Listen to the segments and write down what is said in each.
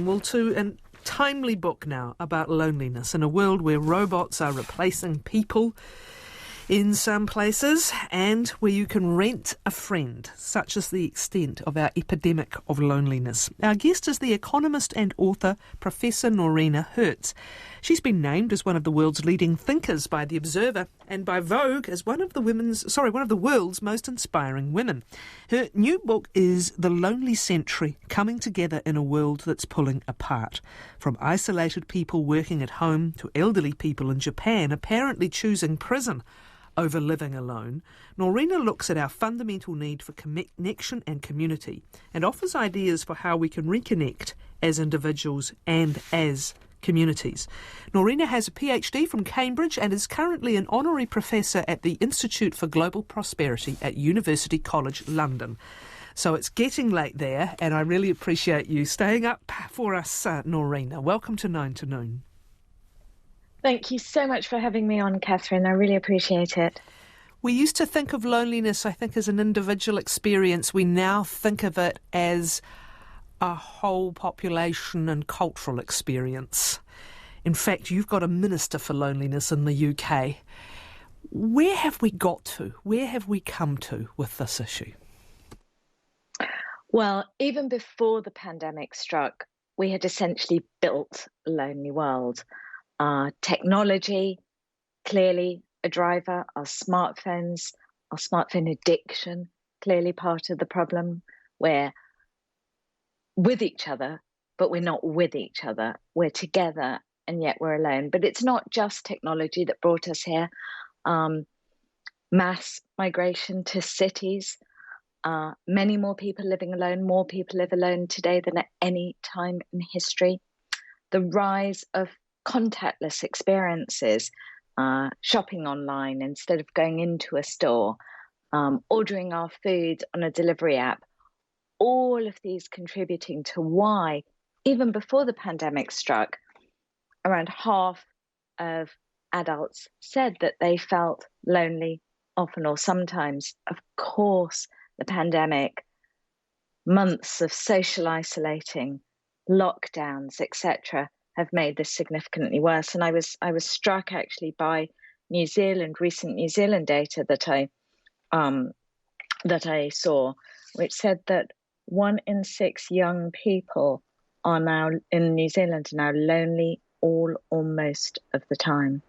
Well, to a timely book now about loneliness in a world where robots are replacing people in some places and where you can rent a friend. Such is the extent of our epidemic of loneliness. Our guest is the economist and author, Professor Noreena Hertz. She's been named as one of the world's leading thinkers by The Observer and by Vogue as one of the world's most inspiring women. Her new book is The Lonely Century, Coming Together in a World That's Pulling Apart. From isolated people working at home to elderly people in Japan apparently choosing prison over living alone, Noreena looks at our fundamental need for connection and community and offers ideas for how we can reconnect as individuals and as communities. Noreena has a PhD from Cambridge and is currently an honorary professor at the Institute for Global Prosperity at University College London. So it's getting late there, and I really appreciate you staying up for us, Noreena. Welcome to 9 to Noon. Thank you so much for having me on, Kathryn. I really appreciate it. We used to think of loneliness, I think, as an individual experience. We now think of it as a whole population and cultural experience. In fact, you've got a minister for loneliness in the UK. Where have we got to? Where have we come to with this issue? Well, even before the pandemic struck, we had essentially built a lonely world. Technology, clearly a driver, our smartphone addiction, clearly part of the problem. We're with each other, but we're not with each other. We're together, and yet we're alone. But it's not just technology that brought us here. Mass migration to cities, many more people living alone. More people live alone today than at any time in history. The rise of contactless experiences, shopping online instead of going into a store, ordering our food on a delivery app, all of these contributing to why, even before the pandemic struck, around half of adults said that they felt lonely often or sometimes. Of course, the pandemic, months of social isolating, lockdowns, etc., have made this significantly worse. And I was struck actually by recent New Zealand data that I saw, which said that 1 in 6 young people are now in New Zealand are now lonely all or most of the time.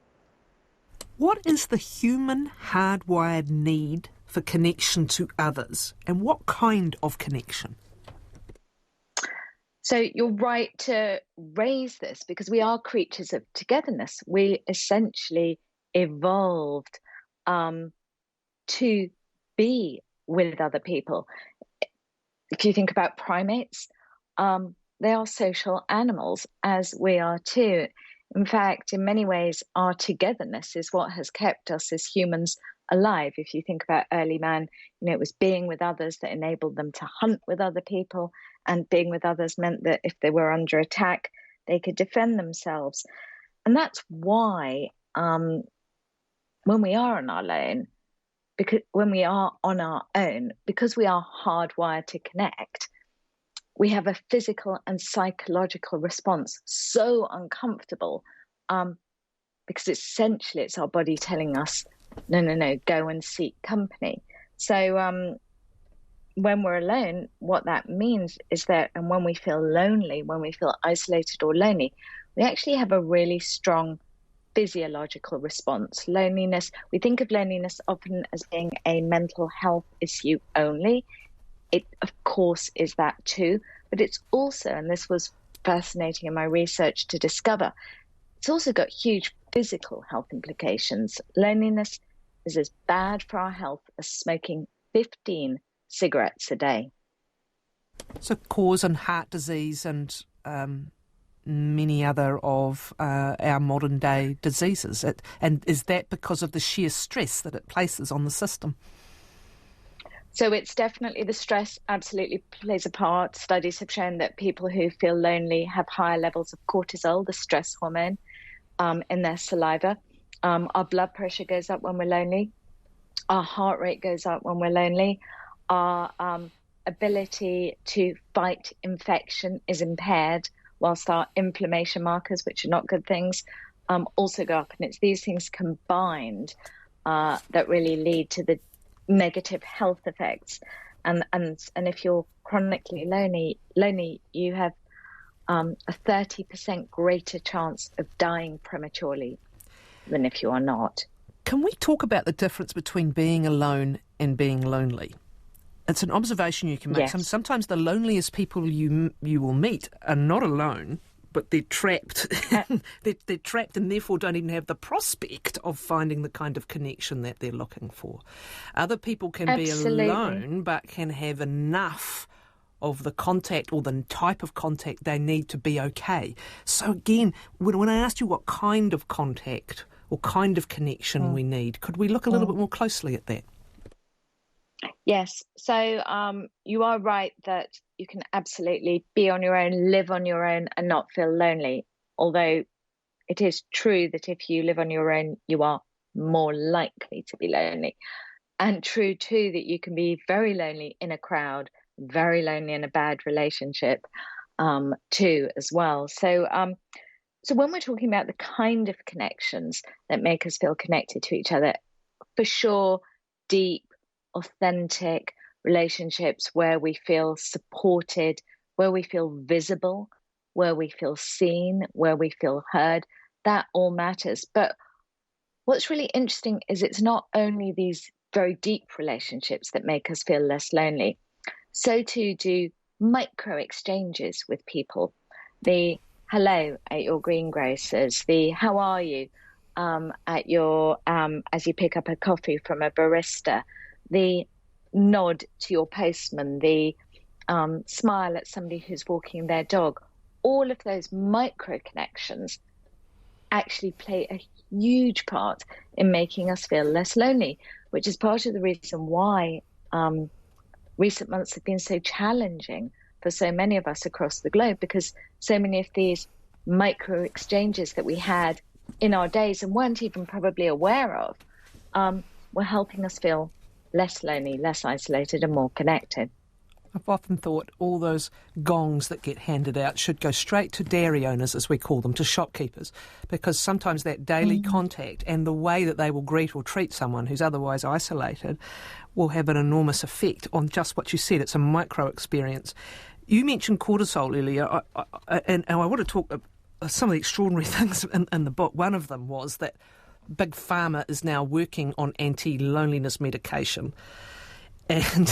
What is the human hardwired need for connection to others, and what kind of connection? So you're right to raise this because we are creatures of togetherness. We essentially evolved to be with other people. If you think about primates, they are social animals, as we are too. In fact, in many ways, our togetherness is what has kept us as humans alive. If you think about early man, it was being with others that enabled them to hunt with other people, and being with others meant that if they were under attack, they could defend themselves. And that's why when we are on our own, because we are hardwired to connect, we have a physical and psychological response so uncomfortable because essentially it's our body telling us, no, go and seek company. So when we're alone, what that means is that, and when we feel lonely, when we feel isolated or lonely, we actually have a really strong physiological response. Loneliness, we think of loneliness often as being a mental health issue only. It, of course, is that too, but it's also, and this was fascinating in my research to discover, it's also got huge physical health implications. Loneliness is as bad for our health as smoking 15 cigarettes a day. So causing heart disease and many other of our modern day diseases. And is that because of the sheer stress that it places on the system? So it's definitely the stress absolutely plays a part. Studies have shown that people who feel lonely have higher levels of cortisol, the stress hormone, in their saliva. Our blood pressure goes up when we're lonely. Our heart rate goes up when we're lonely. Our ability to fight infection is impaired whilst our inflammation markers, which are not good things, also go up. And it's these things combined that really lead to the negative health effects. And if you're chronically lonely, you have a 30% greater chance of dying prematurely than if you are not. Can we talk about the difference between being alone and being lonely? It's an observation you can make. Yes. Sometimes the loneliest people you will meet are not alone, but they're trapped. They're trapped and therefore don't even have the prospect of finding the kind of connection that they're looking for. Other people can Absolutely. be alone but can have enough of the contact or the type of contact they need to be okay. So again, when I asked you what kind of contact or kind of connection we need, could we look a little bit more closely at that? Yes. So you are right that you can absolutely be on your own, live on your own and not feel lonely. Although it is true that if you live on your own, you are more likely to be lonely. And true too that you can be very lonely in a crowd, very lonely in a bad relationship too as well. So when we're talking about the kind of connections that make us feel connected to each other, for sure, deep, authentic relationships where we feel supported, where we feel visible, where we feel seen, where we feel heard, that all matters. But what's really interesting is it's not only these very deep relationships that make us feel less lonely. So too do micro exchanges with people. The hello at your greengrocers, the how are you at your as you pick up a coffee from a barista, the nod to your postman, the smile at somebody who's walking their dog. All of those micro connections actually play a huge part in making us feel less lonely, which is part of the reason why recent months have been so challenging for so many of us across the globe, because so many of these micro exchanges that we had in our days and weren't even probably aware of were helping us feel less lonely, less isolated and more connected. I've often thought all those gongs that get handed out should go straight to dairy owners, as we call them, to shopkeepers, because sometimes that daily contact and the way that they will greet or treat someone who's otherwise isolated will have an enormous effect on just what you said. It's a micro experience. You mentioned cortisol earlier, and I want to talk some of the extraordinary things in the book. One of them was that Big Pharma is now working on anti-loneliness medication, and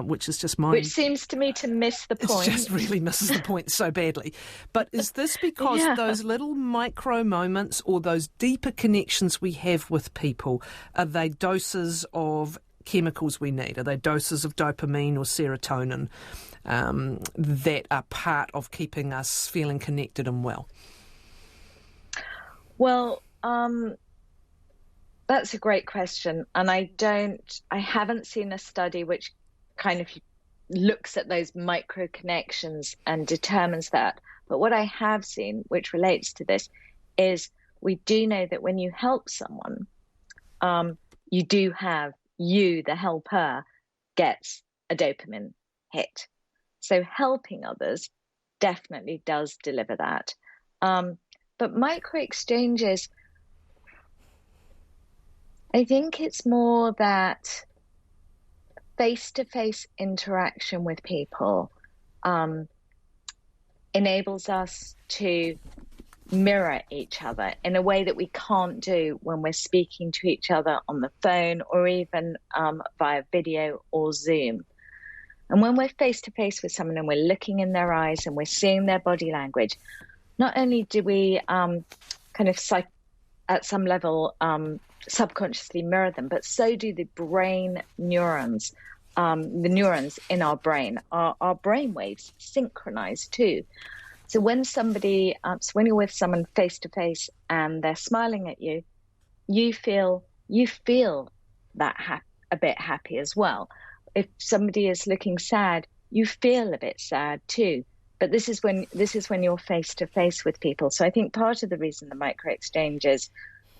which is just which seems to me to miss the point. It just really misses the point so badly. But is this because those little micro moments or those deeper connections we have with people, are they doses of chemicals we need? Are they doses of dopamine or serotonin that are part of keeping us feeling connected and well? Well, that's a great question. And I haven't seen a study which kind of looks at those micro connections and determines that. But what I have seen, which relates to this, is we do know that when you help someone, you do have, the helper, gets a dopamine hit. So helping others definitely does deliver that. But micro exchanges, I think it's more that face-to-face interaction with people enables us to mirror each other in a way that we can't do when we're speaking to each other on the phone or even via video or Zoom. And when we're face-to-face with someone and we're looking in their eyes and we're seeing their body language, not only do we at some level subconsciously mirror them, but so do the brain neurons, the neurons in our brain. Our brain waves synchronize too. So when when you're with someone face to face and they're smiling at you, you feel that a bit happy as well. If somebody is looking sad, you feel a bit sad too. But this is when you're face to face with people. So I think part of the reason the micro exchanges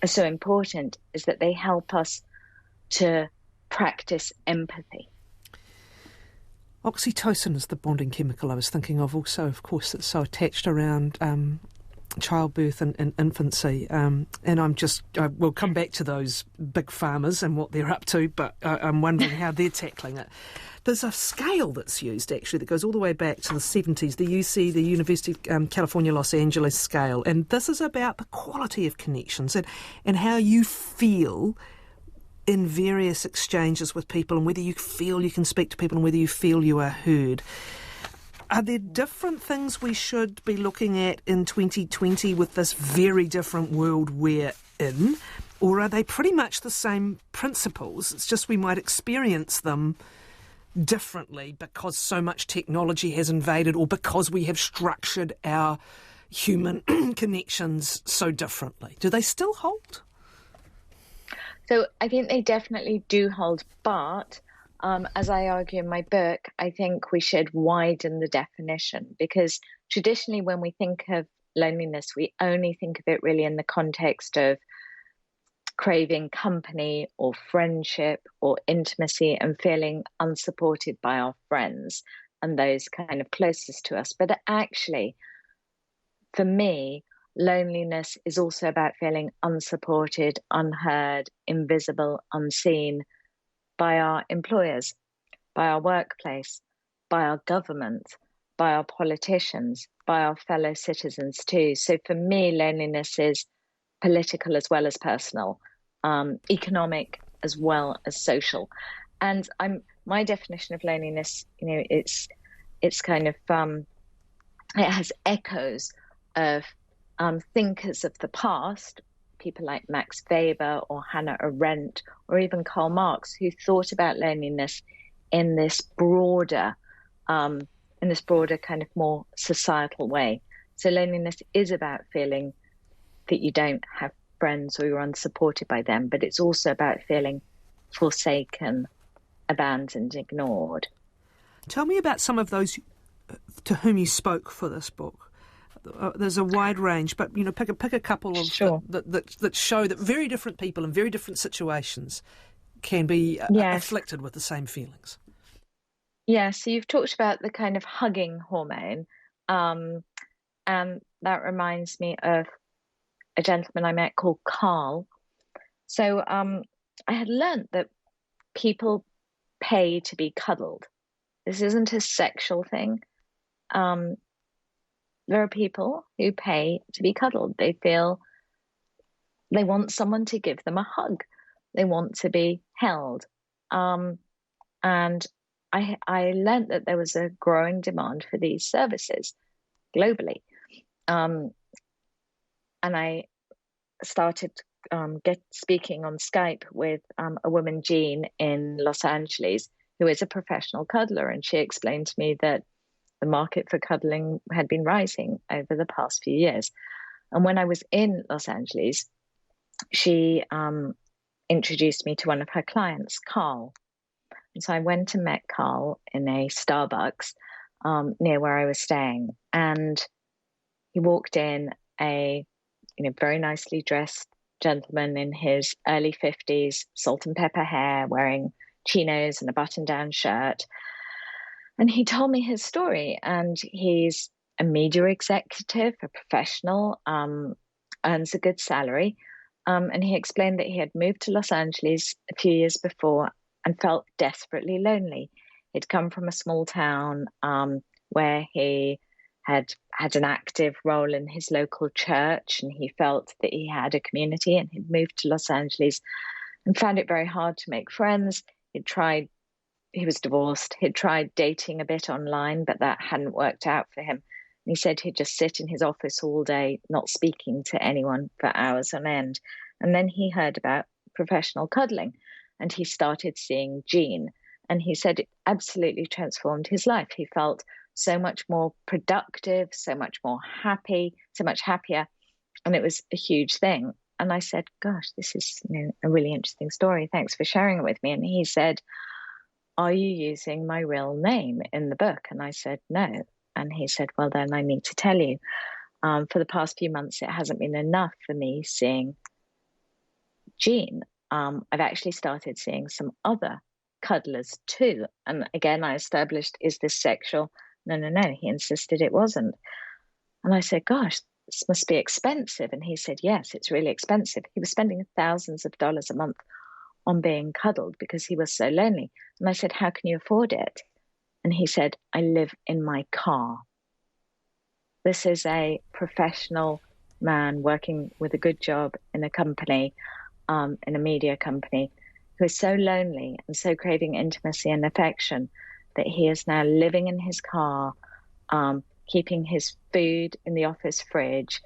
are so important is that they help us to practice empathy. Oxytocin is the bonding chemical I was thinking of also, of course, it's so attached around childbirth and infancy. And we'll come back to those big farmers and what they're up to, but I'm wondering how they're tackling it. There's a scale that's used, actually, that goes all the way back to the 70s, the University of California, Los Angeles scale. And this is about the quality of connections and how you feel in various exchanges with people, and whether you feel you can speak to people and whether you feel you are heard. Are there different things we should be looking at in 2020 with this very different world we're in? Or are they pretty much the same principles? It's just we might experience them differently because so much technology has invaded, or because we have structured our human connections so differently. Do they still hold? So I think they definitely do hold, but as I argue in my book, I think we should widen the definition, because traditionally when we think of loneliness, we only think of it really in the context of craving company or friendship or intimacy and feeling unsupported by our friends and those kind of closest to us. But actually, for me, loneliness is also about feeling unsupported, unheard, invisible, unseen by our employers, by our workplace, by our government, by our politicians, by our fellow citizens too. So for me, loneliness is political as well as personal, economic as well as social. And my definition of loneliness, it's kind of it has echoes of thinkers of the past, people like Max Weber or Hannah Arendt or even Karl Marx, who thought about loneliness in this broader kind of more societal way. So loneliness is about feeling that you don't have friends or you're unsupported by them, but it's also about feeling forsaken, abandoned, ignored. Tell me about some of those to whom you spoke for this book. There's a wide range, but pick a couple of sure. that show that very different people in very different situations can be afflicted with the same feelings. Yeah, so you've talked about the kind of hugging hormone, and that reminds me of a gentleman I met called Carl. So I had learnt that people pay to be cuddled. This isn't a sexual thing. There are people who pay to be cuddled. They feel they want someone to give them a hug. They want to be held. And I learned that there was a growing demand for these services globally. And I started speaking on Skype with a woman, Jean, in Los Angeles, who is a professional cuddler. And she explained to me that the market for cuddling had been rising over the past few years. And when I was in Los Angeles, she introduced me to one of her clients, Carl. And so I went and met Carl in a Starbucks near where I was staying. And he walked in, a very nicely dressed gentleman in his early 50s, salt and pepper hair, wearing chinos and a button-down shirt. And he told me his story, and he's a media executive, a professional, earns a good salary. And he explained that he had moved to Los Angeles a few years before and felt desperately lonely. He'd come from a small town where he had an active role in his local church, and he felt that he had a community, and he'd moved to Los Angeles and found it very hard to make friends. He was divorced. He'd tried dating a bit online, but that hadn't worked out for him. And he said he'd just sit in his office all day, not speaking to anyone for hours on end. And then he heard about professional cuddling, and he started seeing Jean. And he said it absolutely transformed his life. He felt so much more productive, so much more happy, so much happier. And it was a huge thing. And I said, gosh, this is a really interesting story. Thanks for sharing it with me. And he said, are you using my real name in the book? And I said, no. And he said, well, then I need to tell you. For the past few months, it hasn't been enough for me seeing Jean. I've actually started seeing some other cuddlers too. And again, I established, is this sexual? No. He insisted it wasn't. And I said, gosh, this must be expensive. And he said, yes, it's really expensive. He was spending thousands of dollars a month on being cuddled because he was so lonely. And I said, how can you afford it? And he said, I live in my car. This is a professional man working with a good job in a company, in a media company, who is so lonely and so craving intimacy and affection that he is now living in his car, keeping his food in the office fridge,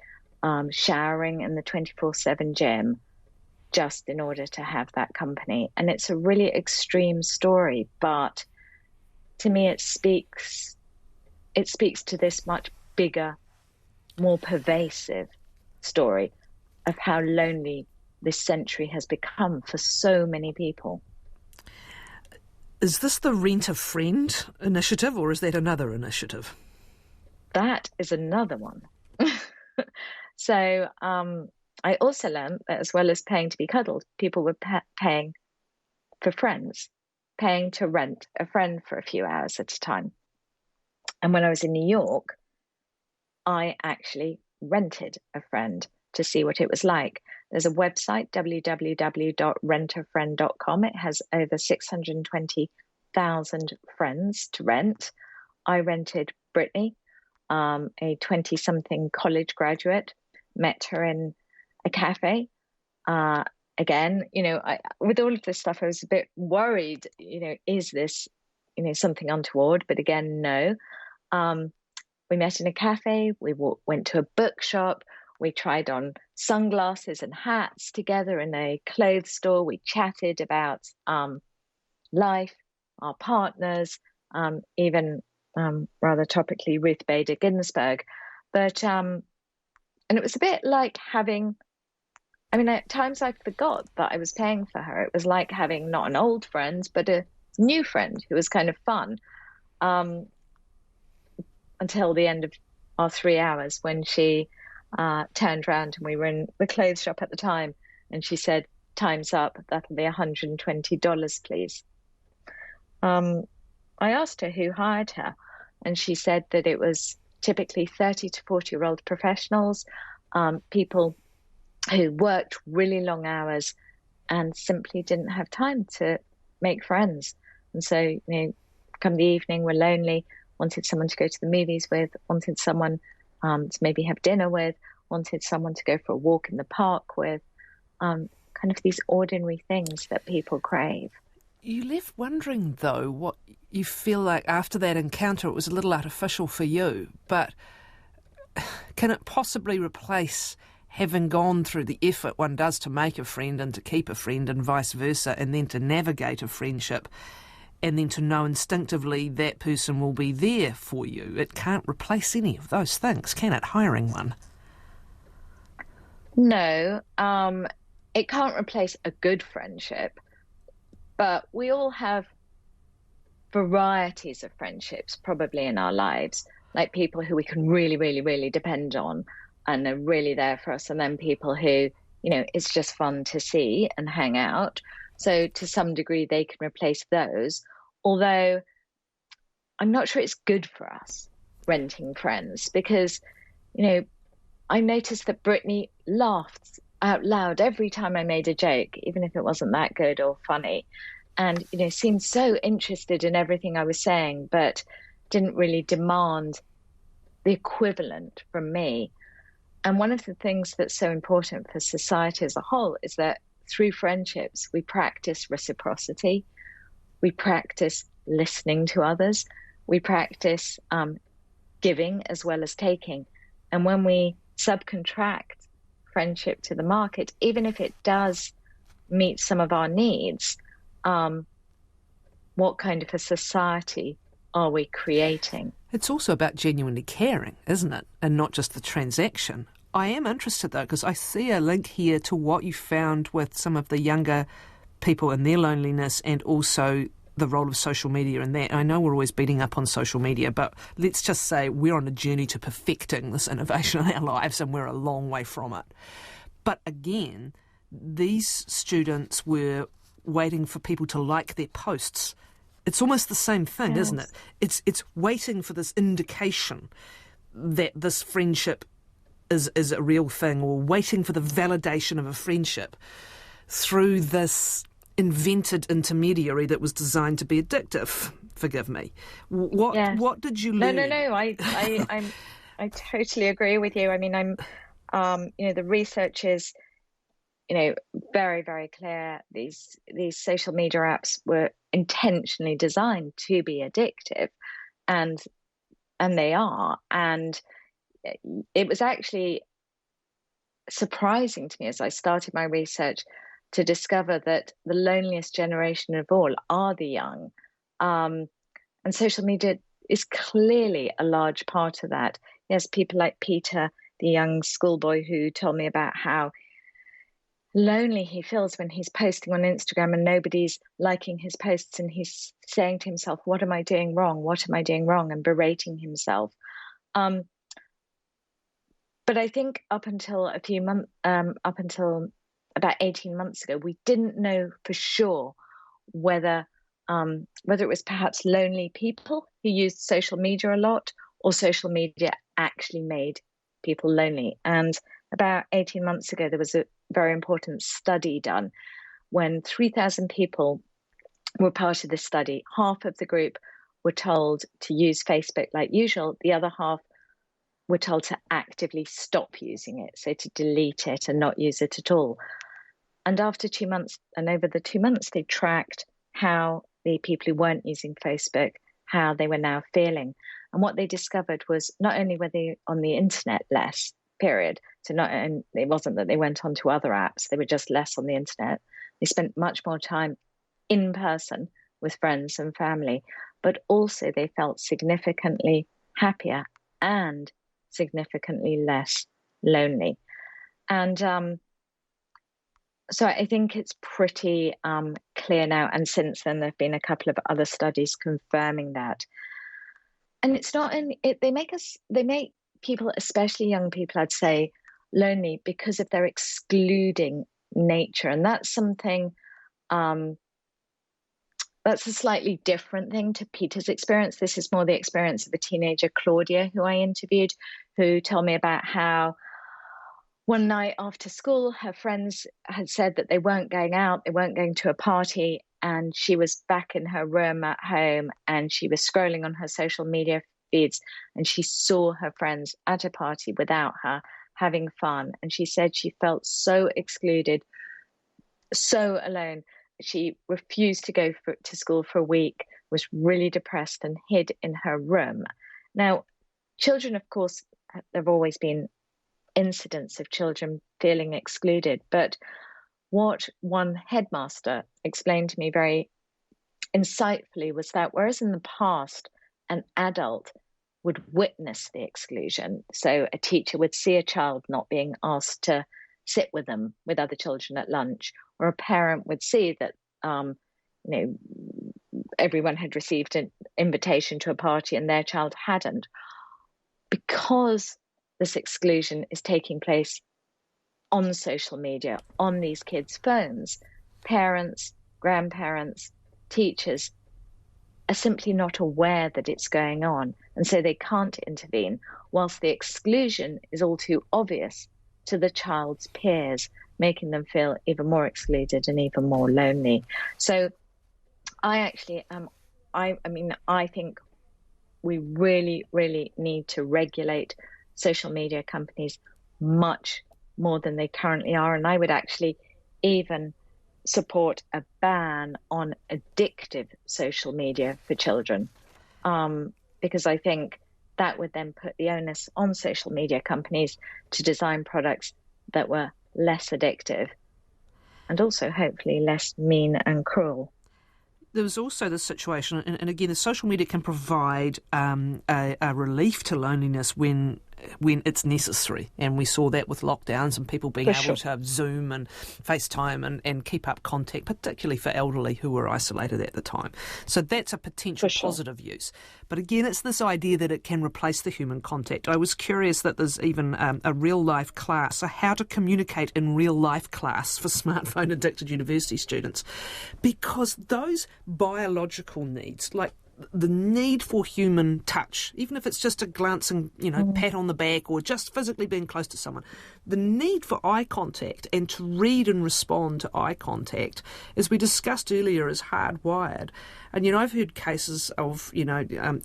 showering in the 24/7 gym, just in order to have that company. And it's a really extreme story, but to me it speaks to this much bigger, more pervasive story of how lonely this century has become for so many people. Is this the Rent a Friend initiative, or is that another initiative? That is another one. So I also learned that as well as paying to be cuddled, people were paying for friends, paying to rent a friend for a few hours at a time. And when I was in New York, I actually rented a friend to see what it was like. There's a website, www.rentafriend.com. It has over 620,000 friends to rent. I rented Brittany, a 20-something college graduate, met her in a cafe. Again, with all of this stuff, I was a bit worried, is this, something untoward? But again, no. We met in a cafe. We went to a bookshop. We tried on sunglasses and hats together in a clothes store. We chatted about life, our partners, even rather topically Ruth Bader Ginsburg. But and it was a bit like having, at times I forgot that I was paying for her. It was like having not an old friend, but a new friend who was kind of fun. Until the end of our 3 hours, when she turned around, and we were in the clothes shop at the time, and she said, time's up, that'll be $120, please. I asked her who hired her, and she said that it was typically 30 to 40-year-old professionals, people who worked really long hours and simply didn't have time to make friends. And so, come the evening, we're lonely, wanted someone to go to the movies with, wanted someone to maybe have dinner with, wanted someone to go for a walk in the park with, kind of these ordinary things that people crave. You left wondering, though, what you feel like after that encounter. It was a little artificial for you, but can it possibly replace having gone through the effort one does to make a friend and to keep a friend and vice versa, and then to navigate a friendship, and then to know instinctively that person will be there for you? It can't replace any of those things, can it, hiring one? No, it can't replace a good friendship, but we all have varieties of friendships probably in our lives, like people who we can really, really, really depend on and are really there for us, and then people who, it's just fun to see and hang out. So to some degree, they can replace those, although I'm not sure it's good for us renting friends, because, I noticed that Brittany laughed out loud every time I made a joke, even if it wasn't that good or funny, and, seemed so interested in everything I was saying, but didn't really demand the equivalent from me. And one of the things that's so important for society as a whole is that through friendships, we practice reciprocity. We practice listening to others. We practice giving as well as taking. And when we subcontract friendship to the market, even if it does meet some of our needs, what kind of a society are we creating? It's also about genuinely caring, isn't it? And not just the transaction. I am interested, though, because I see a link here to what you found with some of the younger people and their loneliness, and also the role of social media in that. I know we're always beating up on social media, but let's just say we're on a journey to perfecting this innovation in our lives, and we're a long way from it. But again, these students were waiting for people to like their posts. It's almost the same thing, isn't it? It's waiting for this indication that this friendship is a real thing, or waiting for the validation of a friendship through this invented intermediary that was designed to be addictive. Forgive me. What did you learn? No. I totally agree with you. I mean, the research is, very, very clear. These social media apps were intentionally designed to be addictive, and they are. And it was actually surprising to me as I started my research to discover that the loneliest generation of all are the young. And social media is clearly a large part of that. Yes, people like Peter, the young schoolboy, who told me about how lonely he feels when he's posting on Instagram and nobody's liking his posts, and he's saying to himself, what am I doing wrong? What am I doing wrong? And berating himself. But I think up until about 18 months ago, we didn't know for sure whether it was perhaps lonely people who used social media a lot, or social media actually made people lonely. And about 18 months ago, there was a very important study done when 3,000 people were part of the study. Half of the group were told to use Facebook like usual. The other half were told to actively stop using it, so to delete it and not use it at all. And after 2 months, and over the 2 months, they tracked how the people who weren't using Facebook, how they were now feeling. And what they discovered was not only were they on the internet less, period. So it wasn't that they went onto other apps, they were just less on the internet. They spent much more time in person with friends and family, but also they felt significantly happier and significantly less lonely. And so I think it's pretty clear now. And since then, there have been a couple of other studies confirming that. And it's not only they make people, especially young people, I'd say, lonely because of their excluding nature, and that's something. That's a slightly different thing to Peter's experience. This is more the experience of a teenager, Claudia, who I interviewed, who told me about how one night after school, her friends had said that they weren't going out, they weren't going to a party, and she was back in her room at home, and she was scrolling on her social media feeds, and she saw her friends at a party without her, having fun. And she said she felt so excluded, so alone. She refused to go to school for a week, was really depressed, and hid in her room. Now, children, of course, there have always been incidents of children feeling excluded. But what one headmaster explained to me very insightfully was that whereas in the past, an adult would witness the exclusion, so a teacher would see a child not being asked to sit with them, with other children at lunch, or a parent would see that everyone had received an invitation to a party and their child hadn't. Because this exclusion is taking place on social media, on these kids' phones, parents, grandparents, teachers are simply not aware that it's going on, and so they can't intervene, whilst the exclusion is all too obvious to the child's peers, making them feel even more excluded and even more lonely. So I think we really, really need to regulate social media companies much more than they currently are. And I would actually even support a ban on addictive social media for children, because I think that would then put the onus on social media companies to design products that were less addictive and also hopefully less mean and cruel. There was also the situation, and again, the social media can provide a relief to loneliness when when it's necessary. And we saw that with lockdowns and people being able to Zoom and FaceTime and keep up contact, particularly for elderly who were isolated at the time. So that's a potential positive use. But again, it's this idea that it can replace the human contact. I was curious that there's even a real-life class, so how to communicate in real-life class for smartphone-addicted university students, because those biological needs, like the need for human touch, even if it's just a glancing, pat on the back or just physically being close to someone, the need for eye contact and to read and respond to eye contact, as we discussed earlier, is hardwired. And, I've heard cases of,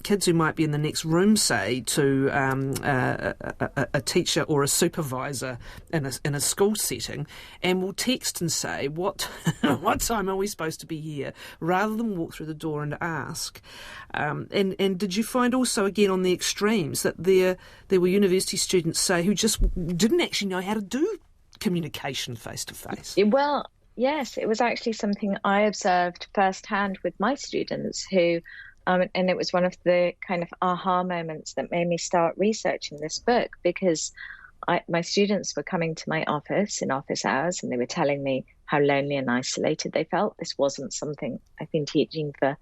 kids who might be in the next room, say, to a teacher or a supervisor in a school setting, and will text and say, what time are we supposed to be here, rather than walk through the door and ask. And did you find also, again, on the extremes, that there were university students, say, who just didn't actually know how to do communication face-to-face? Well, yes, it was actually something I observed firsthand with my students who, and it was one of the kind of aha moments that made me start researching this book, because my students were coming to my office in office hours and they were telling me how lonely and isolated they felt. This wasn't something I've been teaching for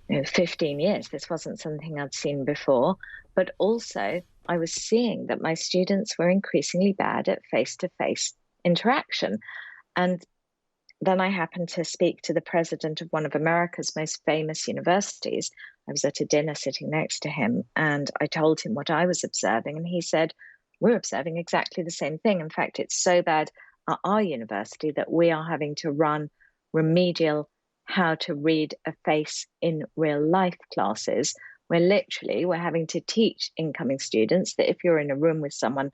15 years. This wasn't something I'd seen before. But also, I was seeing that my students were increasingly bad at face-to-face interaction. And then I happened to speak to the president of one of America's most famous universities. I was at a dinner sitting next to him, and I told him what I was observing. And he said, we're observing exactly the same thing. In fact, it's so bad at our university that we are having to run remedial how to read a face in real life classes, where literally we're having to teach incoming students that if you're in a room with someone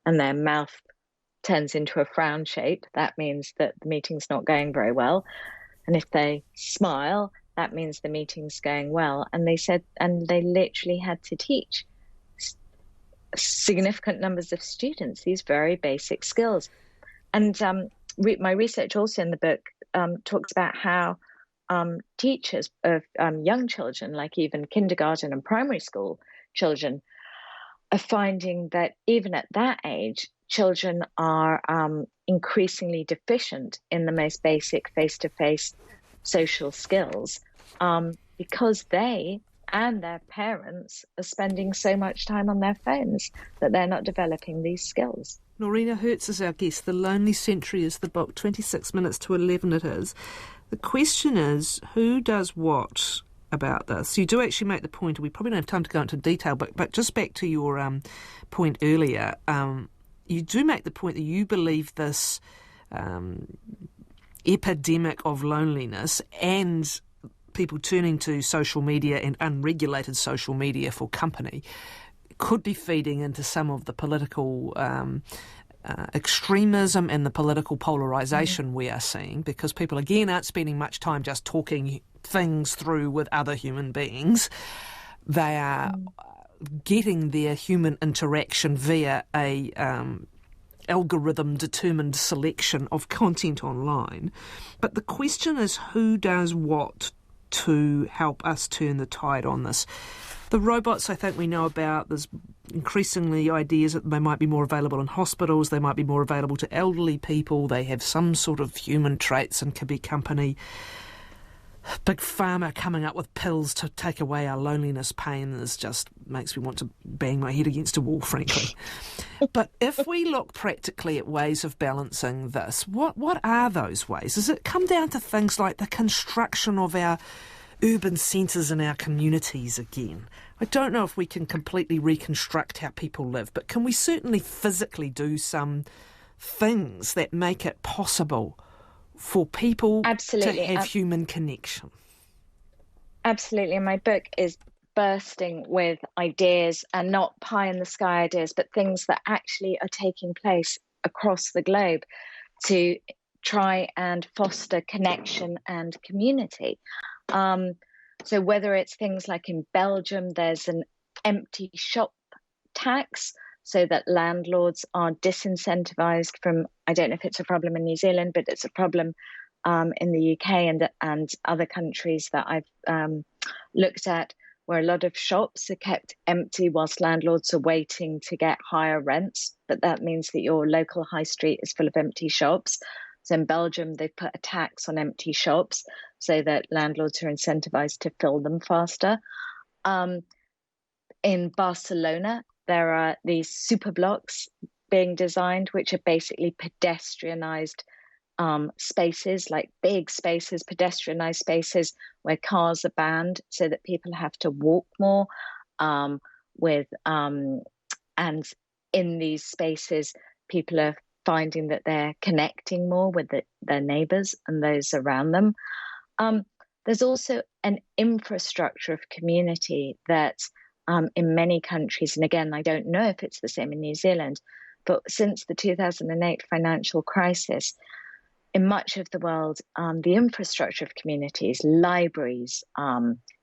and their mouth turns into a frown shape, that means that the meeting's not going very well. And if they smile, that means the meeting's going well. And they said, and they literally had to teach significant numbers of students these very basic skills. And my research also in the book talks about how teachers of young children, like even kindergarten and primary school children, are finding that even at that age, children are increasingly deficient in the most basic face-to-face social skills because they and their parents are spending so much time on their phones that they're not developing these skills. Noreena Hertz is our guest. The Lonely Century is the book. 26 minutes to 11 it is. The question is, who does what about this? You do actually make the point, and we probably don't have time to go into detail, but just back to your point earlier, you do make the point that you believe this epidemic of loneliness and people turning to social media and unregulated social media for company could be feeding into some of the political extremism and the political polarisation we are seeing, because people, again, aren't spending much time just talking things through with other human beings. They are getting their human interaction via a algorithm-determined selection of content online. But the question is, who does what to help us turn the tide on this? The robots, I think we know about. There's increasingly ideas that they might be more available in hospitals, they might be more available to elderly people, they have some sort of human traits and can be company. Big Pharma coming up with pills to take away our loneliness pain is just makes me want to bang my head against a wall, frankly. But if we look practically at ways of balancing this, what are those ways? Does it come down to things like the construction of our urban centres and our communities again? I don't know if we can completely reconstruct how people live, but can we certainly physically do some things that make it possible for people to have human connection? Absolutely. And my book is bursting with ideas, and not pie-in-the-sky ideas, but things that actually are taking place across the globe to try and foster connection and community. So whether it's things like in Belgium, there's an empty shop tax so that landlords are disincentivized from, I don't know if it's a problem in New Zealand, but it's a problem in the UK and other countries that I've looked at, where a lot of shops are kept empty whilst landlords are waiting to get higher rents. But that means that your local high street is full of empty shops. So in Belgium, they've put a tax on empty shops so that landlords are incentivized to fill them faster. In Barcelona, there are these super blocks being designed, which are basically pedestrianized spaces, like big spaces, pedestrianized spaces where cars are banned so that people have to walk more and in these spaces, people are finding that they're connecting more with their neighbors and those around them. There's also an infrastructure of community that in many countries, and again, I don't know if it's the same in New Zealand, but since the 2008 financial crisis, in much of the world, the infrastructure of communities, libraries,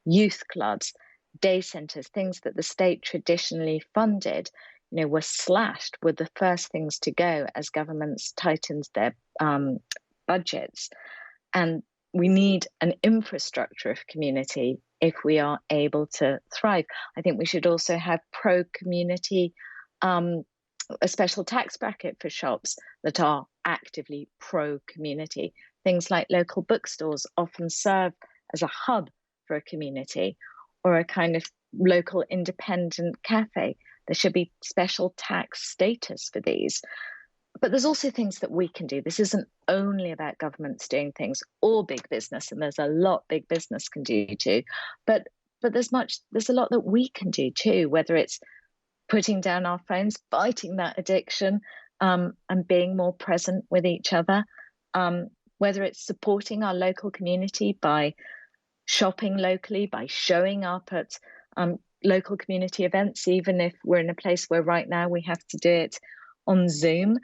youth clubs, day centres, things that the state traditionally funded, were slashed, were the first things to go as governments tightened their budgets. And we need an infrastructure of community if we are able to thrive. I think we should also have pro-community, a special tax bracket for shops that are actively pro-community. Things like local bookstores often serve as a hub for a community, or a kind of local independent cafe. There should be special tax status for these. But there's also things that we can do. This isn't only about governments doing things or big business, and there's a lot big business can do too. But there's a lot that we can do too, whether it's putting down our phones, fighting that addiction, and being more present with each other, whether it's supporting our local community by shopping locally, by showing up at local community events, even if we're in a place where right now we have to do it on Zoom,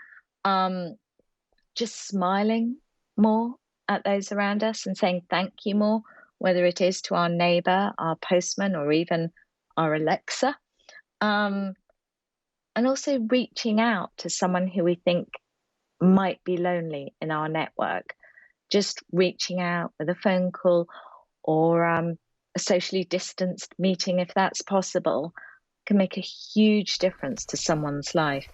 just smiling more at those around us and saying thank you more, whether it is to our neighbour, our postman, or even our Alexa. And also reaching out to someone who we think might be lonely in our network. Just reaching out with a phone call or a socially distanced meeting, if that's possible, can make a huge difference to someone's life.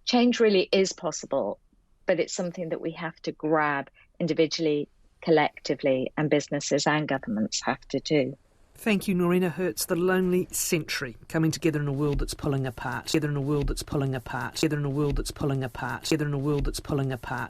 Change really is possible, but it's something that we have to grab individually, collectively, and businesses and governments have to do. Thank you, Noreena Hertz. The Lonely Century, coming together in a world that's pulling apart, together in a world that's pulling apart, together in a world that's pulling apart, together in a world that's pulling apart.